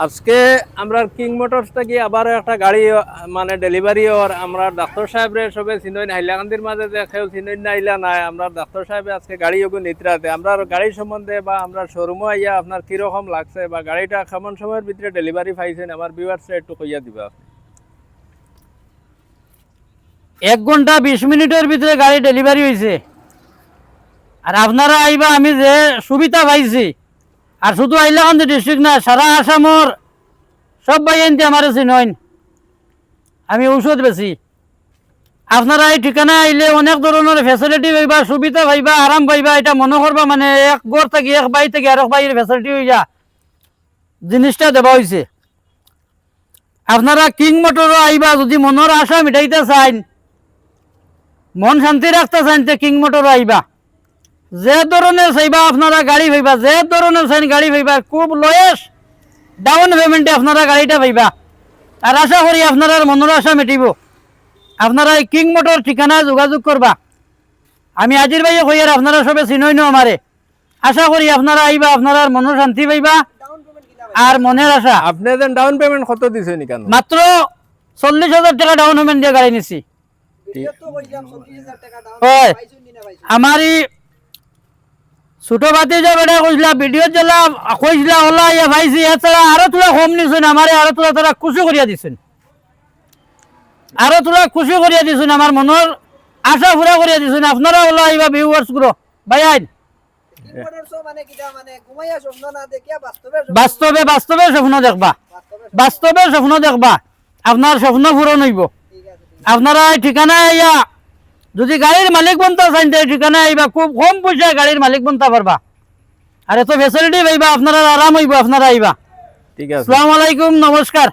আজকে আমরা king motors থেকে আবার একটা গাড়ি মানে ডেলিভারি ওর আমরা ডাক্তার সাহেবরে সবে চিনই হাইলাকান্দির মাঝে যে কেউ চিনই না আইলা নাই আমরা ডাক্তার সাহেব আজকে গাড়ি ওগুলো নিত্রাতে আমরা গাড়ি সম্বন্ধে বা আমরা শোরুমে আইয়া আপনার কিরকম লাগছে বা গাড়িটা কেমন সময়ের ভিতরে ডেলিভারি পাইছেন আমার ভিউয়ার্সে একটু কইয়া দিবা। 1 ঘন্টা 20 মিনিটের ভিতরে গাড়ি ডেলিভারি হয়েছে। আর আপনারা আইবা আমি যে সুবিধা পাইছি, আর শুধু হাইলাকান্দি ডিস্ট্রিক্ট না সারা আসামর সব ভাই এনতে আমার চিনইন। আমি ঔষধ বেশি, আপনারা এই ঠিকানা আইলে অনেক ধরনের ফেসিলিটি পাইবা, সুবিধা পাইবা, আরাম পাইবা। এটা মনে করবা মানে এক গড় থেকে এক বাই থেকে আরেক বাইরের ফেসিলিটি হয়ে যা জিনিসটা দেওয়া হয়েছে। আপনারা কিং মোটরও আইবা যদি মনের আশা মিটাইতে চান, মন শান্তি রাখতে চান, তে কিং মোটরও আইবা। যে ধরনের চাইবা আপনারা গাড়ি পাইবা, যে ধরনের চাইন গাড়ি পাইবা। খুব লয়েস্ট ডাউন পেমেন্টে আপনারা গাড়িটা পাইবা। আর আশা করি আপনারা মনের আশা মিটিব। আপনারা এই কিং মোটর ঠিকানায় যোগাযোগ করবা। আমি আজির ভাইয়ে কই আর আপনারা সবে চিনইন আমারে। আশা করি আপনারা আইবা, আপনারা মনের শান্তি পাইবা আর মনের আশা। আপনি যেন ডাউন পেমেন্ট কত দিছেন কেন? মাত্র 40,000 টাকা ডাউন পেমেন্ট দিয়ে গাড়ি নিছি। আমারই ছোট বাতি যে বেটা কইলা ভিডিও জেলা কইলা হলা ইয়া ভাইছি, এছাড়া আরো তোলা কম নিছেন আমারে, আরো তোলা তারা খুশি করিয়া দিছেন, আরো তোলা খুশি করিয়া দিছেন, আমার মনের আশা পুরা করিয়া দিছেন। আপনারা হলা ইবা ভিউয়ার্স গুলো ভাই আইন বাস্তবে বাস্তবে স্বপ্ন দেখবা, বাস্তবে স্বপ্ন দেখবা, আপনার স্বপ্ন পূরণ হইব। আপনারা এই ঠিকানায় আইয়া যদি গাড়ির মালিক বনতে চান এই ঠিকানায় আইবা, খুব কম পয়সায় গাড়ির মালিক বনতে পারবা। আর এত ফেসিলিটি পাইবা, আপনারা আরাম হইব। আপনারা আইবা। ঠিক আছে, আসসালামু আলাইকুম, নমস্কার।